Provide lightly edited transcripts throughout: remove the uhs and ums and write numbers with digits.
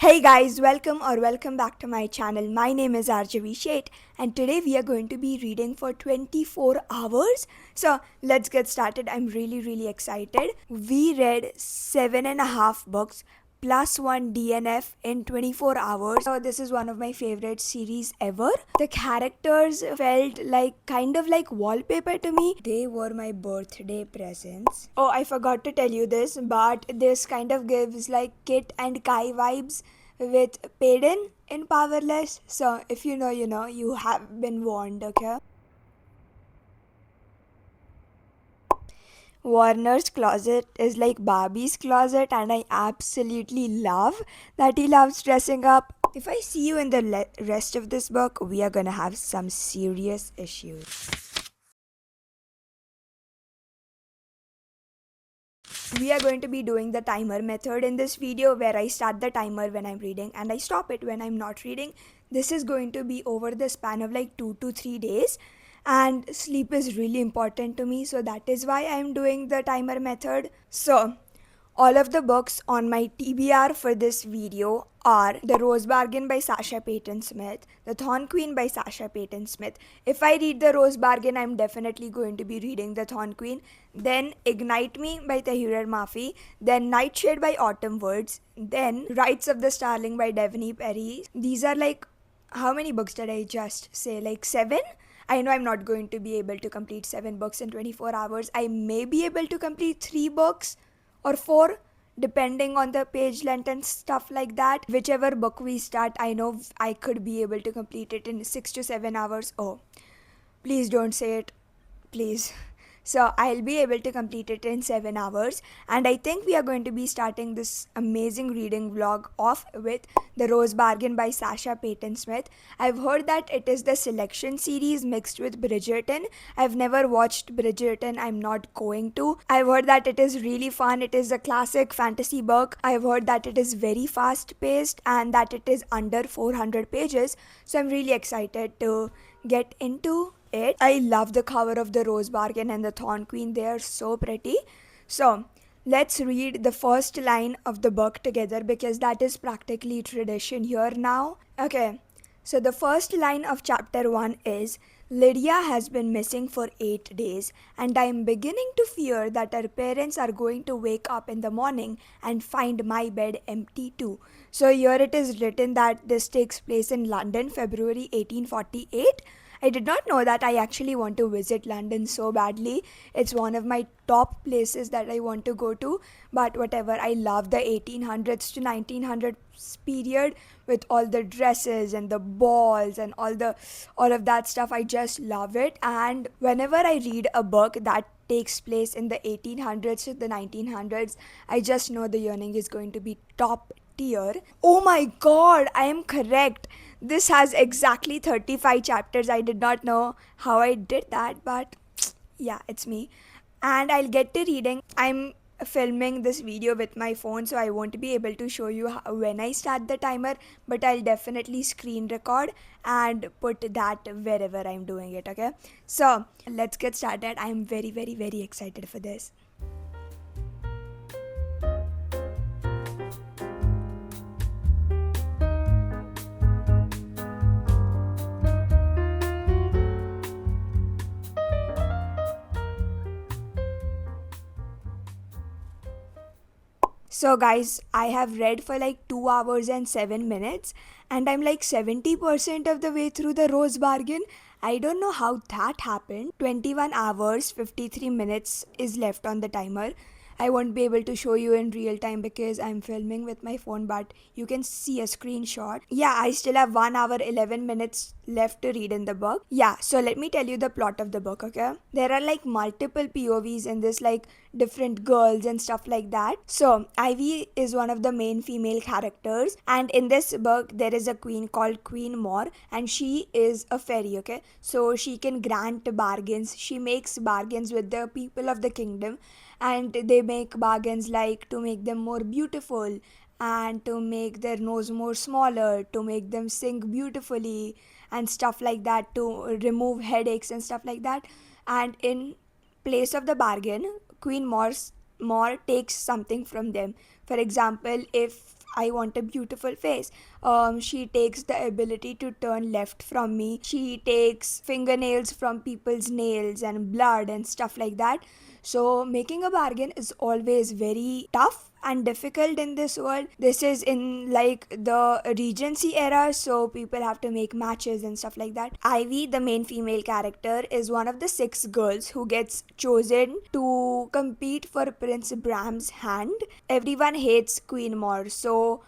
Hey guys, welcome back to my channel. My name is Arjavi Sheth and today we are going to be reading for 24 hours. So let's get started. I'm really excited. We read 7.5 books plus one DNF in 24 hours. So this is one of my favorite series ever. The characters felt kind of like wallpaper to me. They were my birthday presents. Oh, I forgot to tell you this, but this kind of gives like Kit and Kai vibes with Payden in Powerless. So if you know, you know, you have been warned, okay? Warner's closet is like Barbie's closet, and I absolutely love that he loves dressing up. If I see you in the rest of this book, we are gonna have some serious issues. We are going to be doing the timer method in this video where I start the timer when I'm reading and I stop it when I'm not reading. This is going to be over the span of like 2 to 3 days, and sleep is really important to me, so that is why I'm doing the timer method. So all of the books on my TBR for this video are The Rose Bargain by Sasha Payton Smith, The Thorn Queen by Sasha Payton Smith. If I read The Rose Bargain, I'm definitely going to be reading The Thorn Queen. Then Ignite Me by Tahir Mafi. Then Nightshade by Autumn Woods. Then Rights of the Starling by Devney Perry. These are like, how many books did I just say? Like 7? I know I'm not going to be able to complete 7 books in 24 hours. I may be able to complete 3 books or 4 depending on the page length and stuff like that. Whichever book we start, I know I could be able to complete it in 6 to 7 hours. Oh, please don't say it, please. So I'll be able to complete it in 7 hours, and I think we are going to be starting this amazing reading vlog off with The Rose Bargain by Sasha Payton Smith. I've heard that it is the selection series mixed with Bridgerton. I've never watched Bridgerton, I'm not going to. I've heard that it is really fun. It is a classic fantasy book. I've heard that it is very fast paced and that it is under 400 pages. So I'm really excited to get into it. I love the cover of The Rose Bargain and The Thorn Queen. They are so pretty. So let's read the first line of the book together because that is practically tradition here now. Okay, so the first line of chapter 1 is, Lydia has been missing for 8 days, and I am beginning to fear that her parents are going to wake up in the morning and find my bed empty too. So here it is written that this takes place in London, February 1848. I did not know that. I actually want to visit London so badly. It's one of my top places that I want to go to. But whatever, I love the 1800s to 1900s period with all the dresses and the balls and all of that stuff. I just love it. And whenever I read a book that takes place in the 1800s to the 1900s, I just know the yearning is going to be top tier. Oh my god, I am correct. This has exactly 35 chapters. I did not know how I did that, but yeah, it's me. And I'll get to reading. I'm filming this video with my phone, so I won't be able to show you when I start the timer, but I'll definitely screen record and put that wherever I'm doing it, okay? So let's get started. I'm very excited for this. So, guys, I have read for like 2 hours and 7 minutes, and I'm like 70% of the way through The Rose Bargain. I don't know how that happened. 21 hours, 53 minutes is left on the timer. I won't be able to show you in real time because I'm filming with my phone, but you can see a screenshot. Yeah, I still have 1 hour 11 minutes left to read in the book. Yeah, so let me tell you the plot of the book, okay? There are like multiple POVs in this, like different girls and stuff like that. So Ivy is one of the main female characters, and in this book there is a queen called Queen More, and she is a fairy, okay? So she can grant bargains. She makes bargains with the people of the kingdom, and they make bargains like to make them more beautiful and to make their nose more smaller, to make them sing beautifully and stuff like that, to remove headaches and stuff like that. And in place of the bargain, Queen More takes something from them. For example, if I want a beautiful face. She takes the ability to turn left from me. She takes fingernails from people's nails and blood and stuff like that. So making a bargain is always very tough and difficult in this world. This is in like the Regency era, so people have to make matches and stuff like that. Ivy, the main female character, is one of the 6 girls who gets chosen to compete for Prince Bram's hand. Everyone hates Queen Mor, so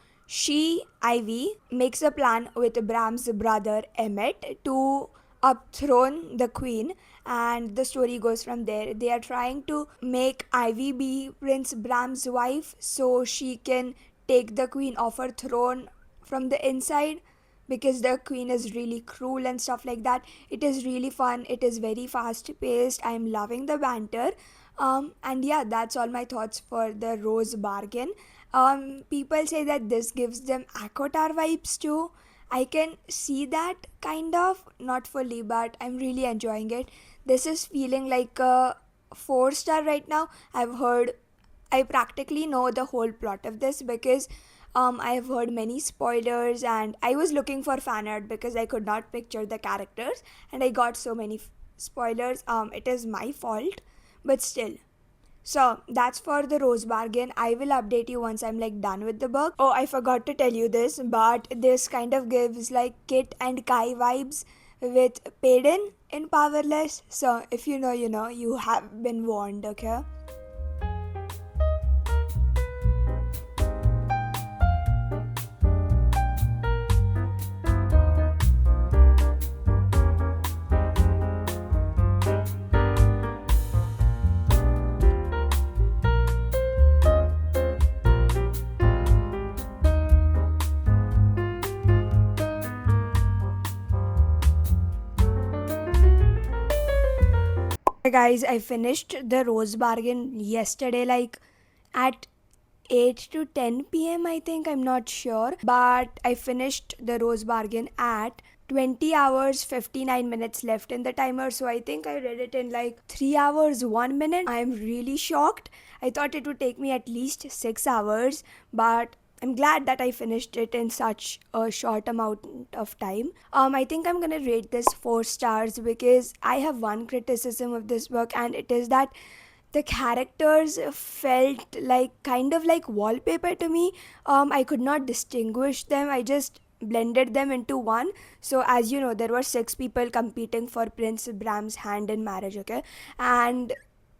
Ivy, makes a plan with Bram's brother Emmett to upthrone the queen, and the story goes from there. They are trying to make Ivy be Prince Bram's wife so she can take the queen off her throne from the inside, because the queen is really cruel and stuff like that. It is really fun. It is very fast paced. I am loving the banter. And yeah, that's all my thoughts for the Rose Bargain. People say that this gives them Akotar vibes too. I can see that kind of, not fully, but I'm really enjoying it. This is feeling like a 4 star right now. I practically know the whole plot of this because I have heard many spoilers, and I was looking for fan art because I could not picture the characters, and I got so many spoilers. It is my fault, but still. So that's for the Rose Bargain. I will update you once I'm like done with the book. Oh, I forgot to tell you this, but this kind of gives like Kit and Kai vibes with Payden in Powerless. So if you know, you know, you have been warned, okay? Hey guys, I finished the Rose Bargain yesterday, like at 8 to 10 p.m. I think, I'm not sure, but I finished the Rose Bargain at 20 hours 59 minutes left in the timer. So I think I read it in like 3 hours 1 minute. I'm really shocked. I thought it would take me at least 6 hours, but I'm glad that I finished it in such a short amount of time. I think I'm gonna rate this 4 stars because I have one criticism of this book, and it is that the characters felt like kind of like wallpaper to me. I could not distinguish them. I just blended them into one. So as you know, there were 6 people competing for Prince Bram's hand in marriage, okay? And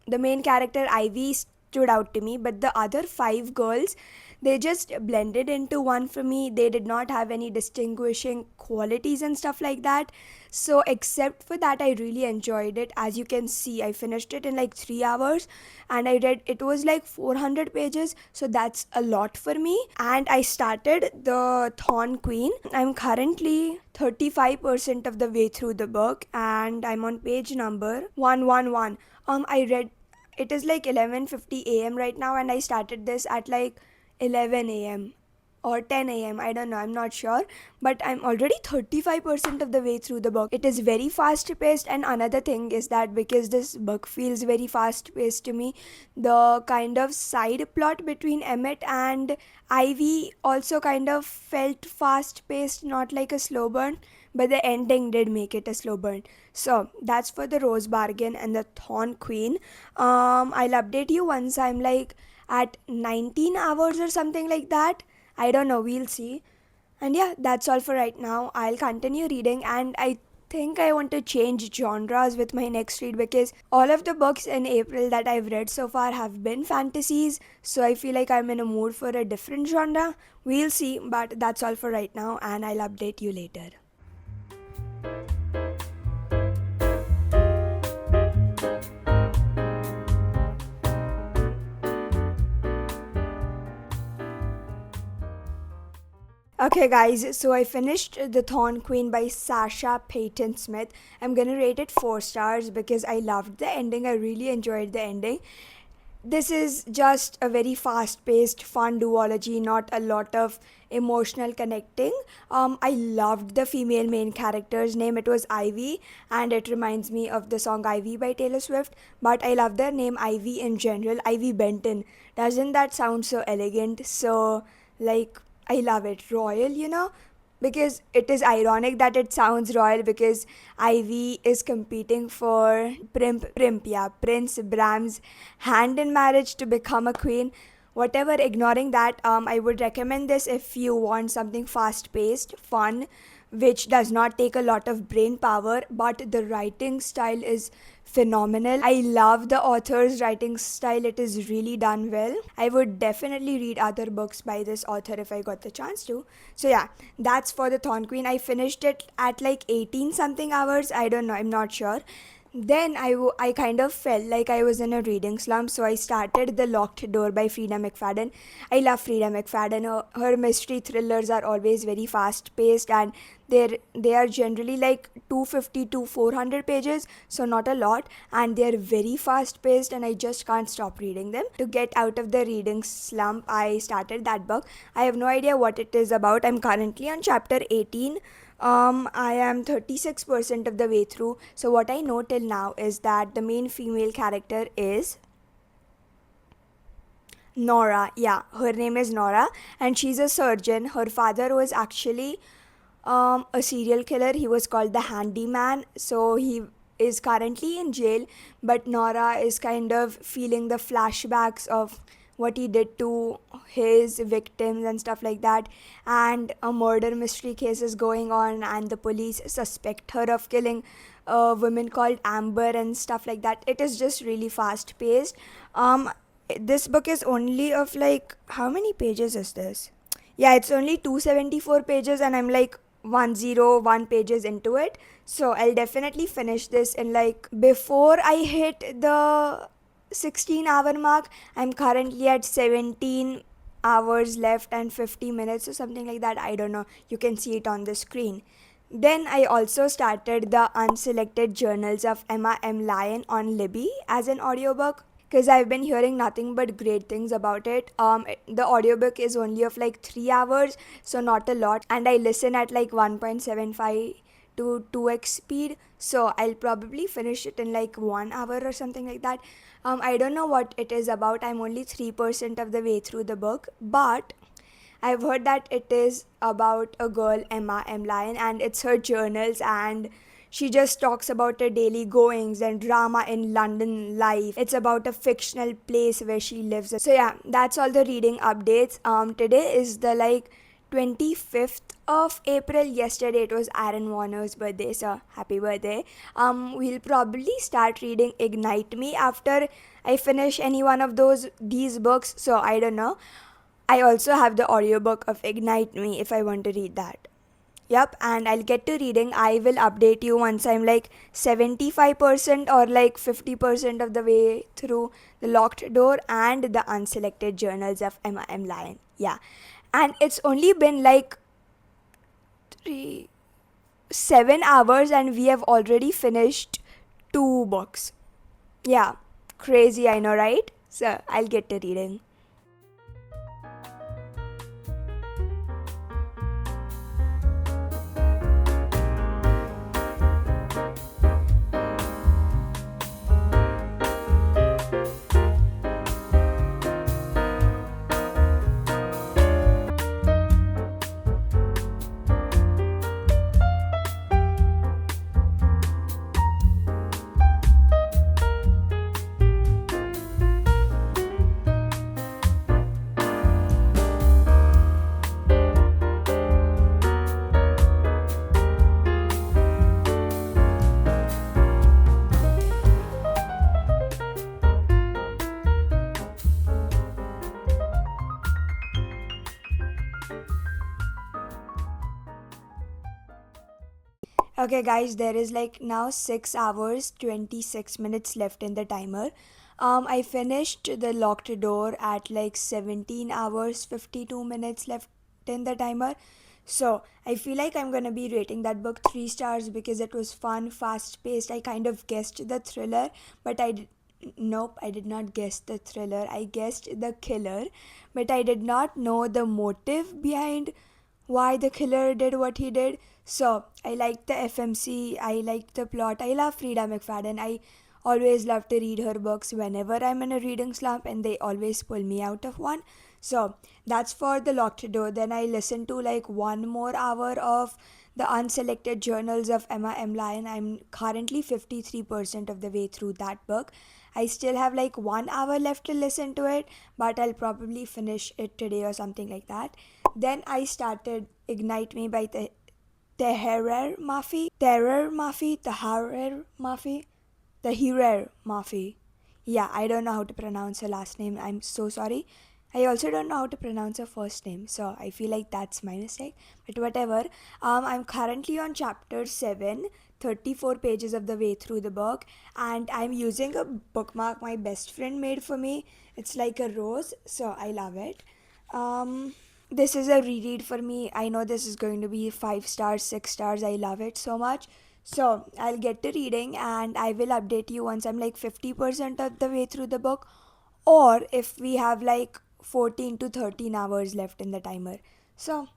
the main character Ivy stood out to me, but the other 5 girls, they just blended into one for me. They did not have any distinguishing qualities and stuff like that. So except for that, I really enjoyed it. As you can see, I finished it in like 3 hours, and I read it was like 400 pages, so that's a lot for me. And I started the Thorn Queen. I'm currently 35% of the way through the book, and I'm on page number 111. I read it is like 11:50 a.m. right now, and I started this at like 11 a.m. or 10 a.m. I don't know, I'm not sure, but I'm already 35% of the way through the book. It is very fast paced, and another thing is that because this book feels very fast paced to me, the kind of side plot between Emmett and Ivy also kind of felt fast paced, not like a slow burn, but the ending did make it a slow burn. So that's for the Rose Bargain and the Thorn Queen. I'll update you once I'm like at 19 hours or something like that. I don't know, we'll see. And yeah, that's all for right now. I'll continue reading, and I think I want to change genres with my next read because all of the books in April that I've read so far have been fantasies. So I feel like I'm in a mood for a different genre. We'll see, but that's all for right now, and I'll update you later. Okay, guys, so I finished The Thorn Queen by Sasha Payton Smith. I'm gonna rate it 4 stars because I loved the ending. I really enjoyed the ending. This is just a very fast paced, fun duology, not a lot of emotional connecting. I loved the female main character's name. It was Ivy, and it reminds me of the song Ivy by Taylor Swift. But I love the name Ivy in general. Ivy Benton. Doesn't that sound so elegant? So, like, I love it. Royal, because it is ironic that it sounds royal because Ivy is competing for Prince Bram's hand in marriage to become a queen. Whatever, ignoring that, I would recommend this if you want something fast paced, fun, which does not take a lot of brain power, but the writing style is phenomenal. I love the author's writing style, it is really done well. I would definitely read other books by this author if I got the chance to. So, yeah, that's for the Thorn Queen. I finished it at like 18 something hours. I don't know, I'm not sure. Then I kind of felt like I was in a reading slump, so I started The Locked Door by Frida McFadden. I love Frida McFadden. Her mystery thrillers are always very fast paced, and they are generally like 250 to 400 pages, so not a lot, and they are very fast paced, and I just can't stop reading them. To get out of the reading slump, I started that book. I have no idea what it is about. I'm currently on chapter 18. I am 36% of the way through. So what I know till now is that the main female character is Nora. Yeah, her name is Nora, and she's a surgeon. Her father was actually a serial killer. He was called the Handyman. So he is currently in jail, but Nora is kind of feeling the flashbacks of what he did to his victims and stuff like that. And a murder mystery case is going on, and the police suspect her of killing a woman called Amber and stuff like that. It is just really fast paced. This book is only of like, how many pages is this? Yeah, it's only 274 pages, and I'm like 101 pages into it. So I'll definitely finish this in like, before I hit the 16-hour mark. I'm currently at 17 hours left and 50 minutes or something like that. I don't know. You can see it on the screen. Then I also started the Unselected Journals of Emma M. Lyon on Libby as an audiobook, because I've been hearing nothing but great things about it. The audiobook is only of like 3 hours, so not a lot, and I listen at like 1.75 to 2x speed, so I'll probably finish it in like 1 hour or something like that. I don't know what it is about. I'm only 3% of the way through the book, but I've heard that it is about a girl, Emma M. Lyon, and it's her journals, and she just talks about her daily goings and drama in London life. It's about a fictional place where she lives. So yeah, that's all the reading updates. Today is the like 25th of April. Yesterday it was Aaron Warner's birthday, so happy birthday. We'll probably start reading Ignite Me after I finish any one of these books, so I don't know. I also have the audiobook of Ignite Me if I want to read that. Yep, and I'll get to reading. I will update you once I'm like 75% or like 50% of the way through The Locked Door and the Unselected Journals of Emma M. Lyon. Yeah, and it's only been like 7 hours and we have already finished 2 books. Yeah, crazy, I know, right? So I'll get to reading. Okay, guys, there is like now 6 hours 26 minutes left in the timer. I finished The Locked Door at like 17 hours 52 minutes left in the timer. So I feel like I'm gonna be rating that book 3 stars because it was fun, fast paced. I kind of guessed the thriller, but nope, I did not guess the thriller. I guessed the killer, but I did not know the motive behind why the killer did what he did. So I liked the FMC, I liked the plot. I love Frida McFadden. I always love to read her books whenever I'm in a reading slump, and they always pull me out of one. So that's for the locked door. Then I listened to like 1 more hour of the unselected journals of Emma M. Lyon. I'm currently 53% of the way through that book. I still have like 1 hour left to listen to it, but I'll probably finish it today or something like that. Then I started Ignite Me by the Tahirer Mafi. Yeah, I don't know how to pronounce her last name. I'm so sorry. I also don't know how to pronounce her first name, so I feel like that's my mistake. But whatever. I'm currently on chapter 7, 34 pages of the way through the book, and I'm using a bookmark my best friend made for me. It's like a rose, so I love it. Um, this is a reread for me. I know this is going to be 5 stars, 6 stars. I love it so much. So I'll get to reading and I will update you once I'm like 50% of the way through the book, or if we have like 14 to 13 hours left in the timer. So,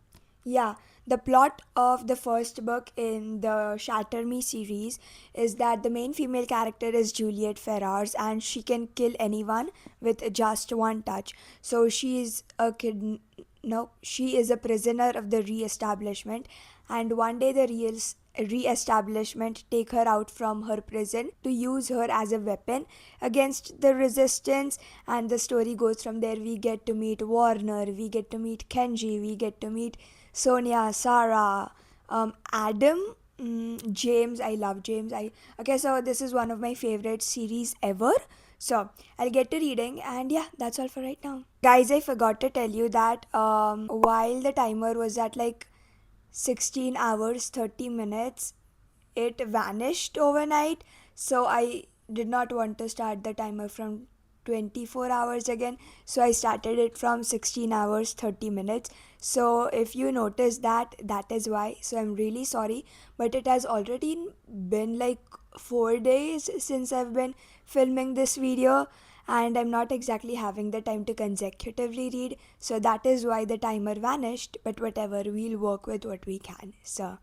yeah, the plot of the first book in the Shatter Me series is that the main female character is Juliet Ferrars and she can kill anyone with just one touch. So she is a kid. No, she is a prisoner of the re-establishment, and one day the re-establishment take her out from her prison to use her as a weapon against the resistance, and the story goes from there. We get to meet Warner, we get to meet Kenji, we get to meet Sonia, Sarah, Adam, James. I love James. I Okay, so this is one of my favorite series ever. So I'll get to reading, and yeah, that's all for right now. Guys, I forgot to tell you that while the timer was at like 16 hours 30 minutes, it vanished overnight. So I did not want to start the timer from 24 hours again, so I started it from 16 hours 30 minutes. So if you notice that, that is why. So I'm really sorry, but it has already been like 4 days since I've been filming this video, and I'm not exactly having the time to consecutively read, so that is why the timer vanished. But whatever, we'll work with what we can. So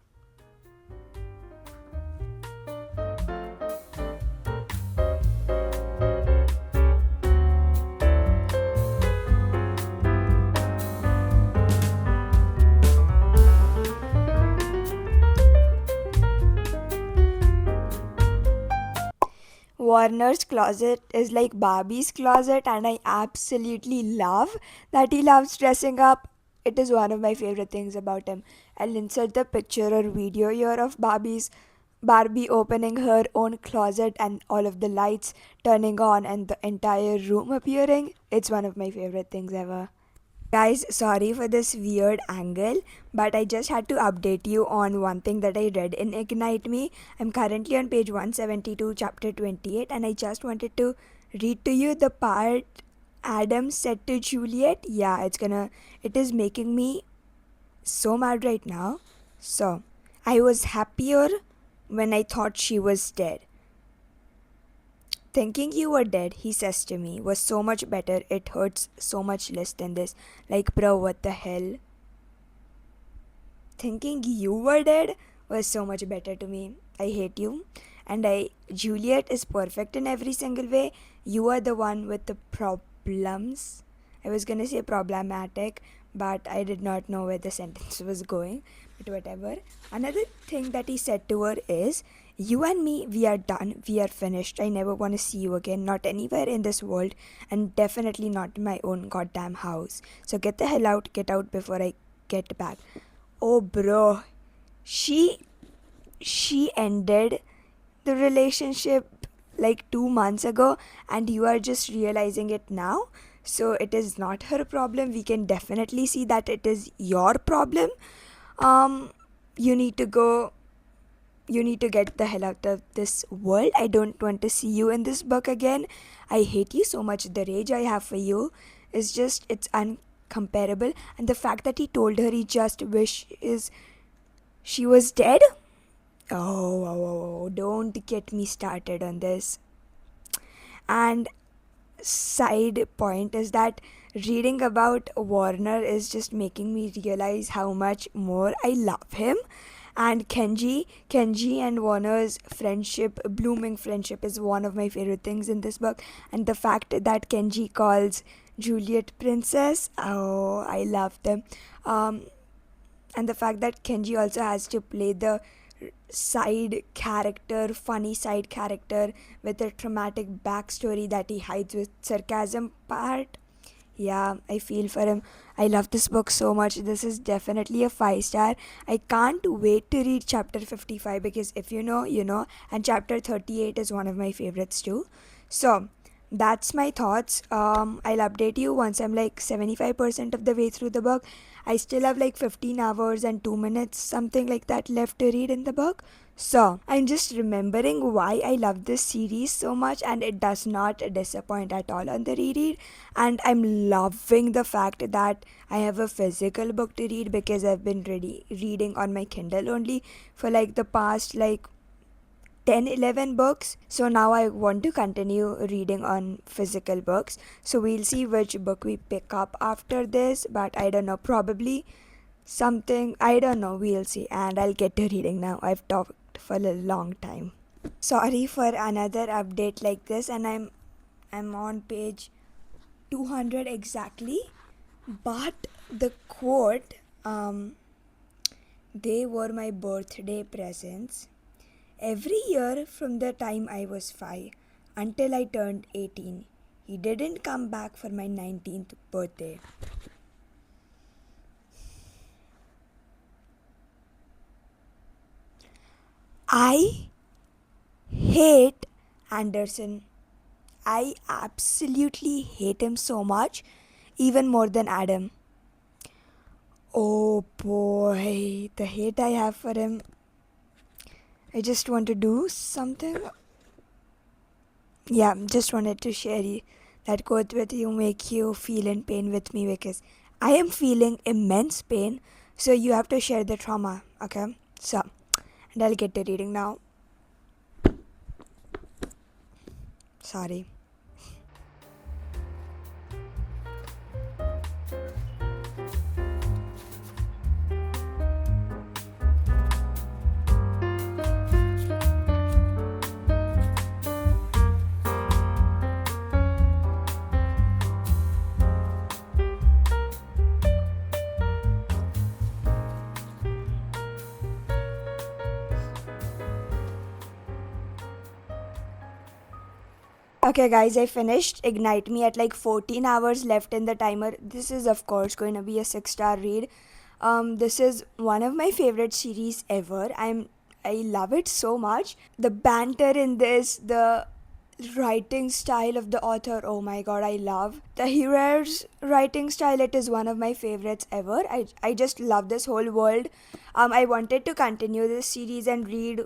Warner's closet is like Barbie's closet, and I absolutely love that he loves dressing up. It is one of my favorite things about him. I'll insert the picture or video here of Barbie opening her own closet and all of the lights turning on and the entire room appearing. It's one of my favorite things ever. Guys, sorry for this weird angle, but I just had to update you on one thing that I read in Ignite Me. I'm currently on page 172, chapter 28, and I just wanted to read to you the part Adam said to Juliet. Yeah, it is making me so mad right now. So, I was happier when I thought she was dead. Thinking you were dead, he says to me, was so much better. It hurts so much less than this. Like, bro, what the hell? Thinking you were dead was so much better to me. I hate you. Juliet is perfect in every single way. You are the one with the problems. I was gonna say problematic, but I did not know where the sentence was going. But whatever. Another thing that he said to her is, you and me, we are done. We are finished. I never want to see you again. Not anywhere in this world. And definitely not in my own goddamn house. So get the hell out. Get out before I get back. Oh, bro. She ended the relationship like 2 months ago, and you are just realizing it now. So it is not her problem. We can definitely see that it is your problem. You need to go. You need to get the hell out of this world. I don't want to see you in this book again. I hate you so much. The rage I have for you is just, it's uncomparable. And the fact that he told her he just wishes she was dead. Oh, don't get me started on this. And side point is that reading about Warner is just making me realize how much more I love him. And Kenji and Warner's friendship, blooming friendship, is one of my favorite things in this book. And the fact that Kenji calls Juliet Princess. Oh, I love them. Um, and the fact that Kenji also has to play the side character, funny side character with a traumatic backstory that he hides with sarcasm part. Yeah, I feel for him. I love this book so much. This is definitely a 5 star. I can't wait to read chapter 55 because if you know, you know, and chapter 38 is one of my favorites too. So, that's my thoughts. I'll update you once I'm like 75% of the way through the book. I still have like 15 hours and 2 minutes, something like that, left to read in the book. So, I'm just remembering why I love this series so much, and it does not disappoint at all on the reread. And I'm loving the fact that I have a physical book to read because I've been reading on my Kindle only for like the past like 10, 11 books. So now I want to continue reading on physical books. So we'll see which book we pick up after this, but I don't know, probably something, I don't know, we'll see. And I'll get to reading now. I've talked for a long time. Sorry for another update like this, and I'm on page 200 exactly. But the quote, they were my birthday presents every year from the time I was 5 until I turned 18. He didn't come back for my 19th birthday. I hate Anderson. I absolutely hate him so much, even more than Adam. Oh boy, the hate I have for him. I just want to do something. Yeah, just wanted to share that quote with you, make you feel in pain with me because I am feeling immense pain. So you have to share the trauma, okay? So, and I'll get to reading now. Sorry. Okay, guys, I finished Ignite Me at like 14 hours left in the timer. This is, of course, going to be a 6-star read. This is one of my favorite series ever. I love it so much. The banter in this, the writing style of the author, oh my god, I love the hero's writing style. It is one of my favorites ever. I just love this whole world. I wanted to continue this series and read,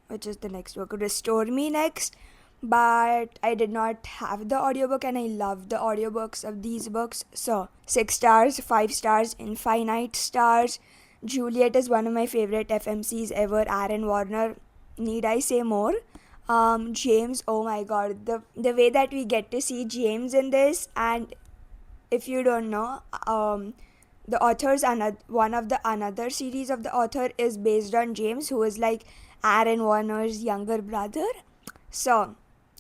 which is the next book, Restore Me next, but I did not have the audiobook, and I love the audiobooks of these books. So 6 stars, 5 stars, infinite stars. Juliet is one of my favorite FMCs ever. Aaron Warner, need I say more? James, oh my god, the way that we get to see James in this. And if you don't know, the author's one of the another series of the author is based on James, who is like Aaron Warner's younger brother. So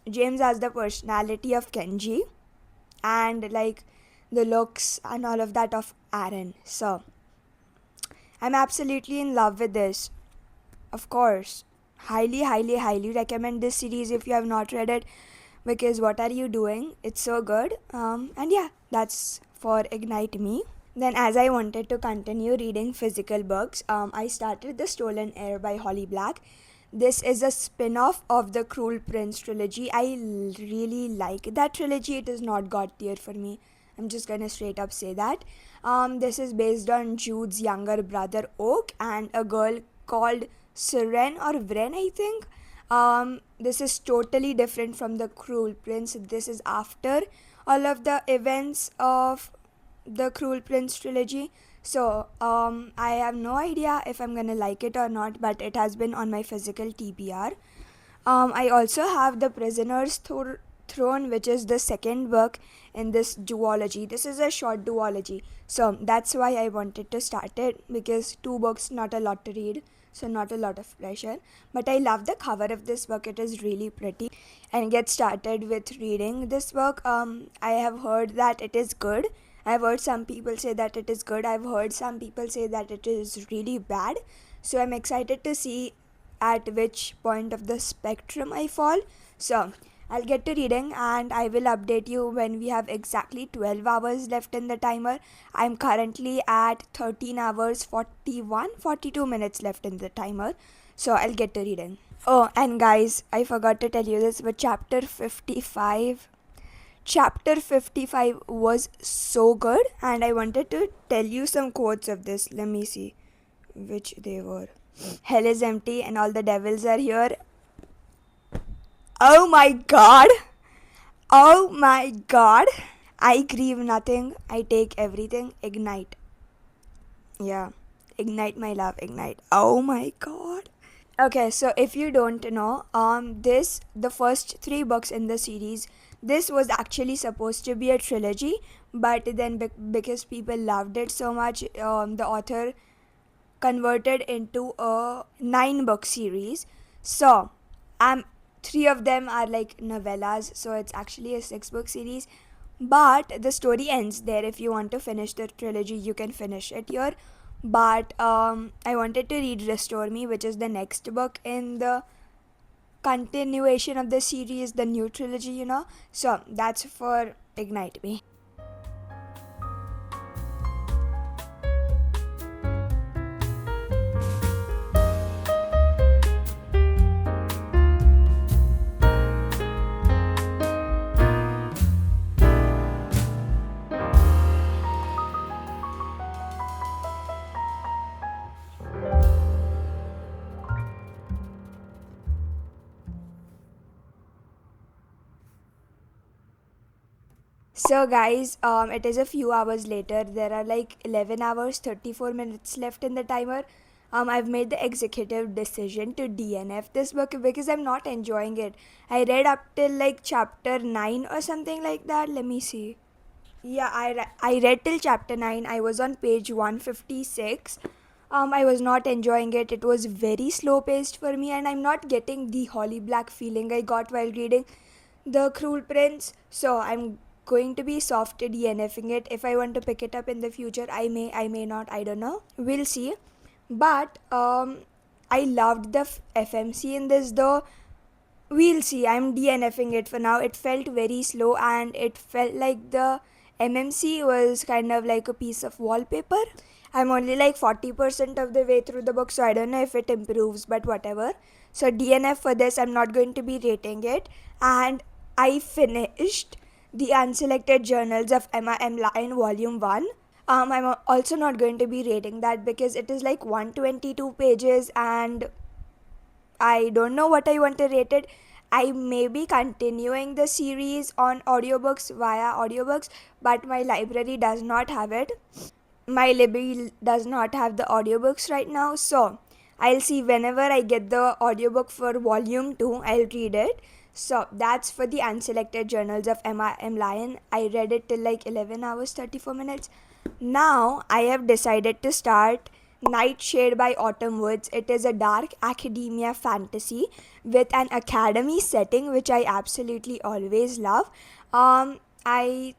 James has the personality of Kenji and like the looks and all of that of Aaron. So I'm absolutely in love with this. Of course, highly, highly, highly recommend this series if you have not read it, because what are you doing? It's so good. And yeah, that's for Ignite Me. Then, as I wanted to continue reading physical books, I started The Stolen Heir by Holly Black. This is a spin-off of the Cruel Prince trilogy. I really like that trilogy. It is not God tier for me. I'm just gonna straight up say that. This is based on Jude's younger brother Oak and a girl called Siren or Vren, I think. This is totally different from the Cruel Prince. This is after all of the events of the Cruel Prince trilogy. So I have no idea if I'm gonna like it or not, but it has been on my physical TBR. I also have the Prisoners Throne, which is the second book in this duology. This is a short duology, so that's why I wanted to start it, because 2 books, not a lot to read, so not a lot of pressure. But I love the cover of this book, it is really pretty. And get started with reading this book. I have heard that it is good. I've heard some people say that it is good. I've heard some people say that it is really bad. So I'm excited to see at which point of the spectrum I fall. So I'll get to reading and I will update you when we have exactly 12 hours left in the timer. I'm currently at 13 hours 42 minutes left in the timer. So I'll get to reading. Oh, and guys, I forgot to tell you this, but chapter 55 was so good, and I wanted to tell you some quotes of this. Let me see which they were. Hell is empty and all the devils are here. Oh my god! Oh my god! I grieve nothing, I take everything. Ignite. Yeah. Ignite, my love, ignite. Oh my god. Okay, so if you don't know, the first 3 books in the series, this was actually supposed to be a trilogy, but then because people loved it so much, the author converted into a 9-book series. So, 3 of them are like novellas, so it's actually a 6-book series. But the story ends there. If you want to finish the trilogy, you can finish it here. But I wanted to read Restore Me, which is the next book in the continuation of the series, the new trilogy, So that's for Ignite Me. So guys, it is a few hours later. There are like 11 hours 34 minutes left in the timer. I've made the executive decision to DNF this book because I'm not enjoying it. I read up till like chapter 9 or something like that. Let me see. Yeah, I read till chapter 9. I was on page 156. I was not enjoying it. It was very slow paced for me, and I'm not getting the Holly Black feeling I got while reading The Cruel Prince. So I'm going to be soft DNFing it. If I want to pick it up in the future, I may not. I don't know. We'll see. But I loved the FMC in this though. We'll see. I'm DNFing it for now. It felt very slow, and it felt like the MMC was kind of like a piece of wallpaper. I'm only like 40% of the way through the book, so I don't know if it improves, but whatever. So DNF for this. I'm not going to be rating it. And I finished the Unselected Journals of Emma M. Lyon Volume 1. I'm also not going to be rating that because it is like 122 pages and I don't know what I want to rate it. I may be continuing the series on audiobooks via audiobooks, but my library does not have it. My Libby does not have the audiobooks right now, so I'll see whenever I get the audiobook for volume 2, I'll read it. So that's for the Unselected Journals of Emma M. Lyon. I read it till like 11 hours 34 minutes. Now I have decided to start Nightshade by Autumn Woods. It is a dark academia fantasy with an academy setting, which I absolutely always love. I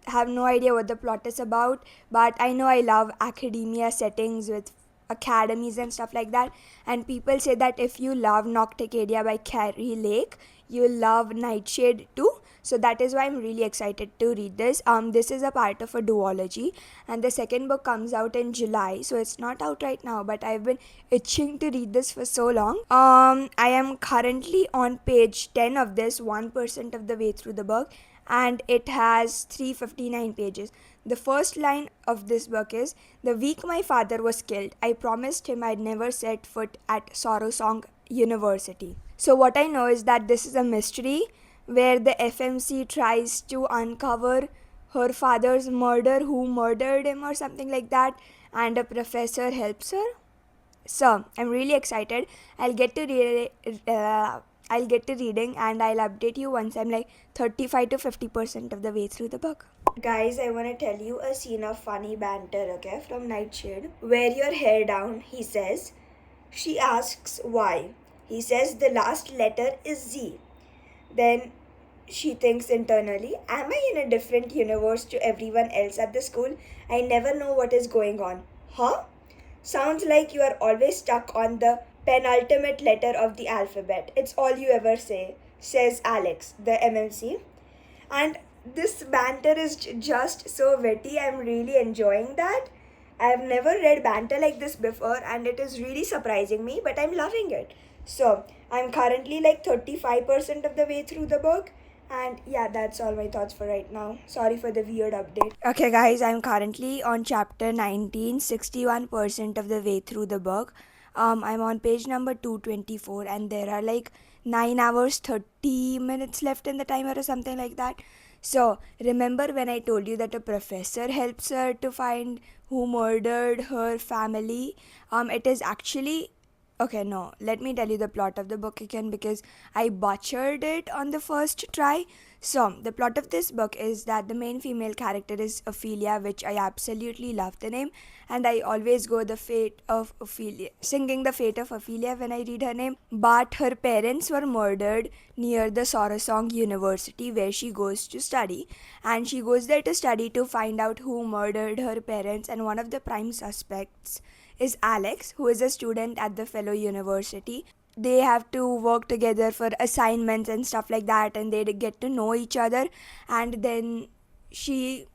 have no idea what the plot is about, but I know I love academia settings with academies and stuff like that. And people say that if you love Nocticadia by Carrie Lake, you'll love Nightshade too. So that is why I'm really excited to read this. This is a part of a duology, and the second book comes out in July, so it's not out right now, but I've been itching to read this for so long. I am currently on page 10 of this, 1% of the way through the book, and it has 359 pages. The first line of this book is, "The week my father was killed, I promised him I'd never set foot at Sorrow Song University." So what I know is that this is a mystery where the FMC tries to uncover her father's murder, who murdered him or something like that, and a professor helps her. So I'm really excited. I'll get to reading and I'll update you once I'm like 35 to 50% of the way through the book. Guys, I want to tell you a scene of funny banter, okay, from Nightshade. Wear your hair down, he says. She asks why. He says the last letter is Z. Then she thinks internally, am I in a different universe to everyone else at the school? I never know what is going on. Huh? Sounds like you are always stuck on the penultimate letter of the alphabet. It's all you ever say, says Alex, the MMC. And this banter is just so witty. I'm really enjoying that. I've never read banter like this before and it is really surprising me, but I'm loving it. So, I'm currently like 35% of the way through the book. And yeah, that's all my thoughts for right now. Sorry for the weird update. Okay, guys, I'm currently on chapter 19, 61% of the way through the book. I'm on page number 224, and there are like 9 hours 30 minutes left in the timer or something like that. So, remember when I told you that a professor helps her to find who murdered her family? It is actually. Okay, no, let me tell you the plot of the book again because I butchered it on the first try. So, the plot of this book is that the main female character is Ophelia, which I absolutely love the name, and I always go the fate of Ophelia, singing the fate of Ophelia when I read her name. But her parents were murdered near the Sorosong University where she goes to study, and she goes there to study to find out who murdered her parents, and one of the prime suspects is Alex, who is a student at the fellow university. They have to work together for assignments and stuff like that, and they get to know each other. And then she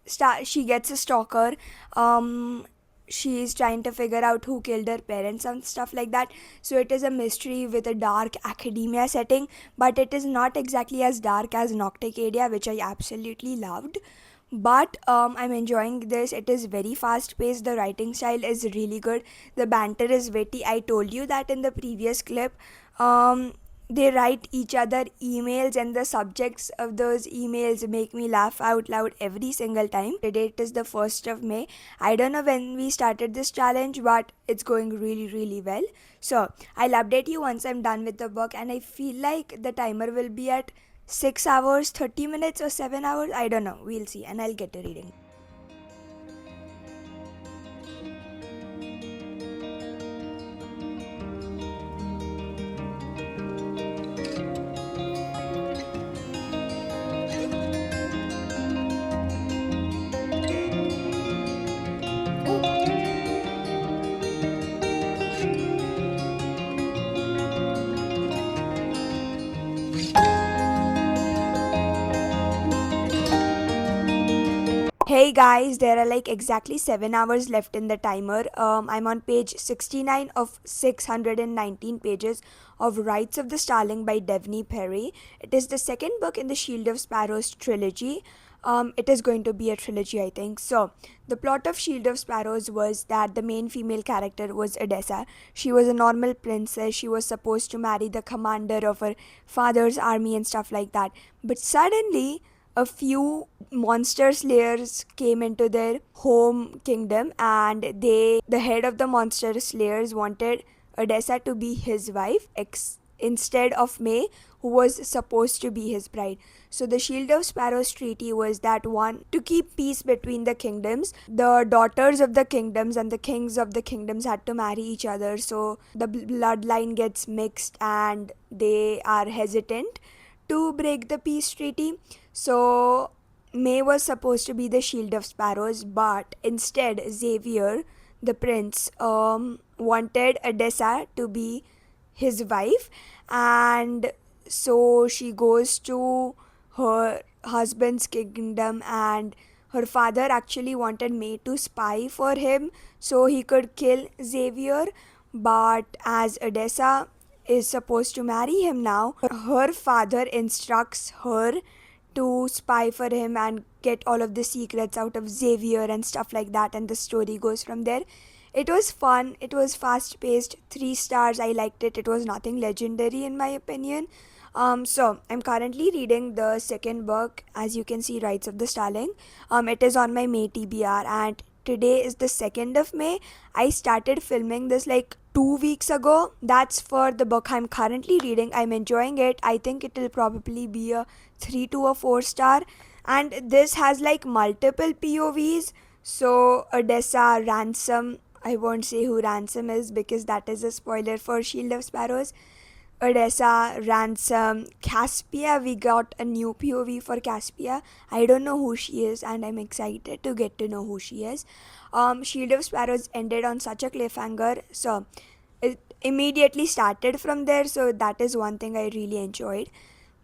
gets a stalker. She is trying to figure out who killed her parents and stuff like that. So it is a mystery with a dark academia setting, but it is not exactly as dark as Nocticadia, which I absolutely loved. But I'm enjoying this. It is very fast paced. The writing style is really good. The banter is witty. I told you that in the previous clip. They write each other emails, and the subjects of those emails make me laugh out loud every single time. Today it is the 1st of May. I don't know when we started this challenge, but it's going really, really well. So I'll update you once I'm done with the book, and I feel like the timer will be at 6 hours 30 minutes or 7 hours. I don't know, we'll see, and I'll get to reading. Hey guys, there are like exactly 7 hours left in the timer. I'm on page 69 of 619 pages of Rites of the Starling by Devney Perry. It is the second book in the Shield of Sparrows trilogy. It is going to be a trilogy, I think. So, the plot of Shield of Sparrows was that the main female character was Odessa. She was a normal princess. She was supposed to marry the commander of her father's army and stuff like that. But suddenly, a few monster slayers came into their home kingdom, and the head of the monster slayers wanted Odessa to be his wife instead of May, who was supposed to be his bride. So the Shield of Sparrows treaty was that one, to keep peace between the kingdoms, the daughters of the kingdoms and the kings of the kingdoms had to marry each other, so the bloodline gets mixed and they are hesitant to break the peace treaty. So May was supposed to be the Shield of Sparrows, but instead Xavier, the prince, wanted Odessa to be his wife, and so she goes to her husband's kingdom, and her father actually wanted May to spy for him so he could kill Xavier, but as Odessa is supposed to marry him now, her father instructs her to spy for him and get all of the secrets out of Xavier and stuff like that, and the story goes from there. It was fun, it was fast paced, 3 stars, I liked it. It was nothing legendary in my opinion. So I'm currently reading the second book, as you can see, Rites of the Starling. It is on my May TBR, and today is the 2nd of May. I started filming this like 2 weeks ago. That's for the book I'm currently reading. I'm enjoying it. I think it'll probably be a 3 to a 4 star. And this has like multiple POVs. So Odessa, Ransom, I won't say who Ransom is because that is a spoiler for Shield of Sparrows. Odessa, Ransom, Caspia. We got a new POV for Caspia. I don't know who she is, and I'm excited to get to know who she is. Shield of Sparrows ended on such a cliffhanger, so it immediately started from there. So that is one thing I really enjoyed.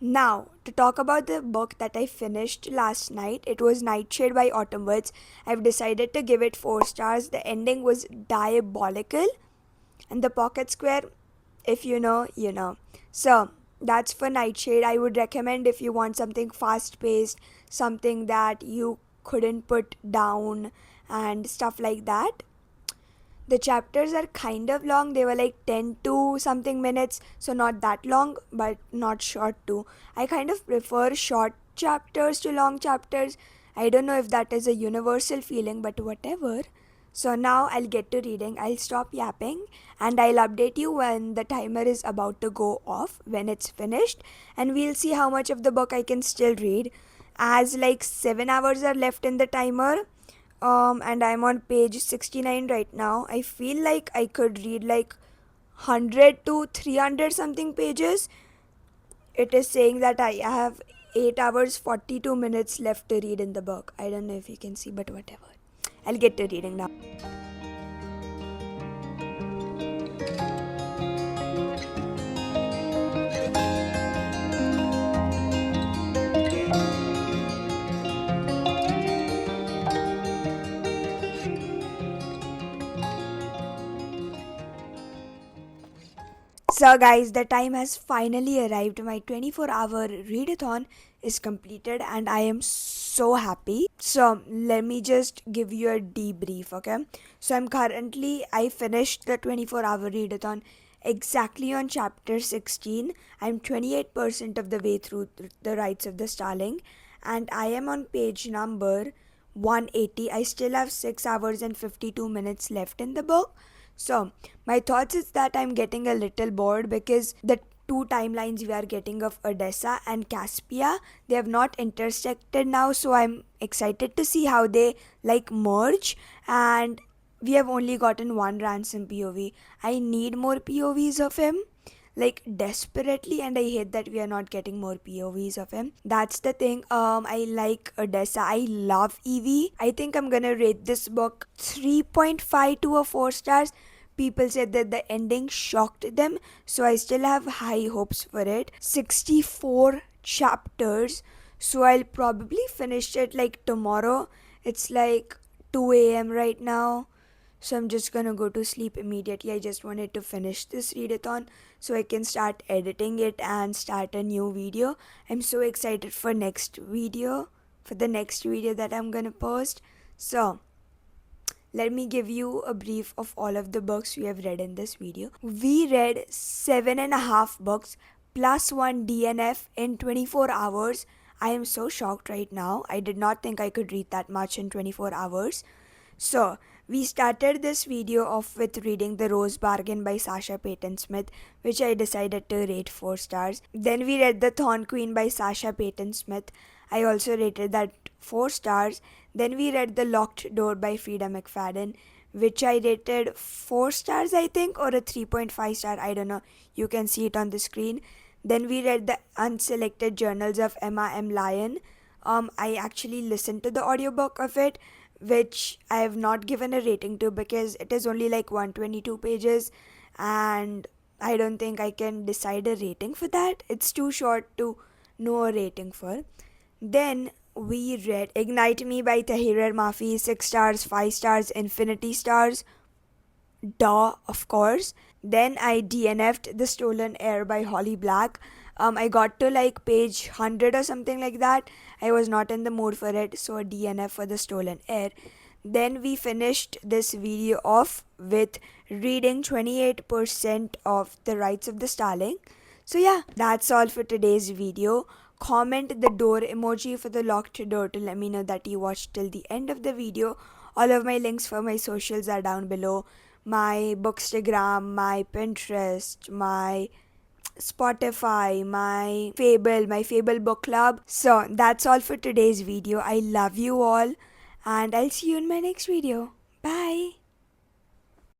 Now, to talk about the book that I finished last night, it was Nightshade by Autumn Woods. I've decided to give it 4 stars. The ending was diabolical, and the pocket square, if you know, you know. So that's for Nightshade. I would recommend if you want something fast paced, something that you couldn't put down, and stuff like that. The chapters are kind of long. They were like 10 to something minutes, so not that long, but not short too. I kind of prefer short chapters to long chapters. I don't know if that is a universal feeling, but whatever. So now I'll get to reading. I'll stop yapping and I'll update you when the timer is about to go off, when it's finished, and we'll see how much of the book I can still read. As like 7 hours are left in the timer, and I'm on page 69 right now. I feel like I could read like 100 to 300 something pages. It is saying that I have 8 hours 42 minutes left to read in the book. I don't know if you can see, but whatever. I'll get to reading now. So guys, the time has finally arrived. My 24-hour readathon is completed and I am so happy. So let me just give you a debrief, okay? So I finished the 24-hour readathon exactly on chapter 16. I'm 28% of the way through the Rites of the Starling and I am on page number 180. I still have 6 hours and 52 minutes left in the book. So, my thoughts is that I'm getting a little bored because the two timelines we are getting of Odessa and Caspia, they have not intersected now, so I'm excited to see how they like merge. And we have only gotten one Ransom POV. I need more POVs of him, like desperately, and I hate that we are not getting more POVs of him. That's the thing. I like Odessa. I love Evie. I think I'm gonna rate this book 3.5 to a 4 stars. People said that the ending shocked them, so I still have high hopes for it. 64 chapters, so I'll probably finish it like tomorrow. It's like 2 a.m. right now, so I'm just gonna go to sleep immediately. I just wanted to finish this readathon so I can start editing it and start a new video. I'm so excited for the next video that I'm gonna post. So let me give you a brief of all of the books we have read in this video. We read 7.5 books plus one DNF in 24 hours. I am so shocked right now. I did not think I could read that much in 24 hours. So, we started this video off with reading The Rose Bargain by Sasha Payton Smith, which I decided to rate 4 stars. Then we read The Thorn Queen by Sasha Payton Smith. I also rated that 4 stars. Then we read The Locked Door by Frida McFadden, which I rated 4 stars, I think, or a 3.5 star. I don't know. You can see it on the screen. Then we read The Unselected Journals of Emma M. Lyon. I actually listened to the audiobook of it, which I have not given a rating to because it is only like 122 pages and I don't think I can decide a rating for that. It's too short to know a rating for. Then we read Ignite Me by Tahir Mafi, 6 stars, 5 stars, infinity stars. Duh, of course. Then I DNF'd The Stolen Air by Holly Black. I got to like page 100 or something like that. I was not in the mood for it, so a DNF for The Stolen Air. Then we finished this video off with reading 28% of The Rites of the Starling. So yeah, that's all for today's video. Comment the door emoji for the locked door to let me know that you watched till the end of the video. All of my links for my socials are down below. My Bookstagram, my Pinterest, my Spotify, my Fable Book Club. So that's all for today's video. I love you all and I'll see you in my next video. Bye.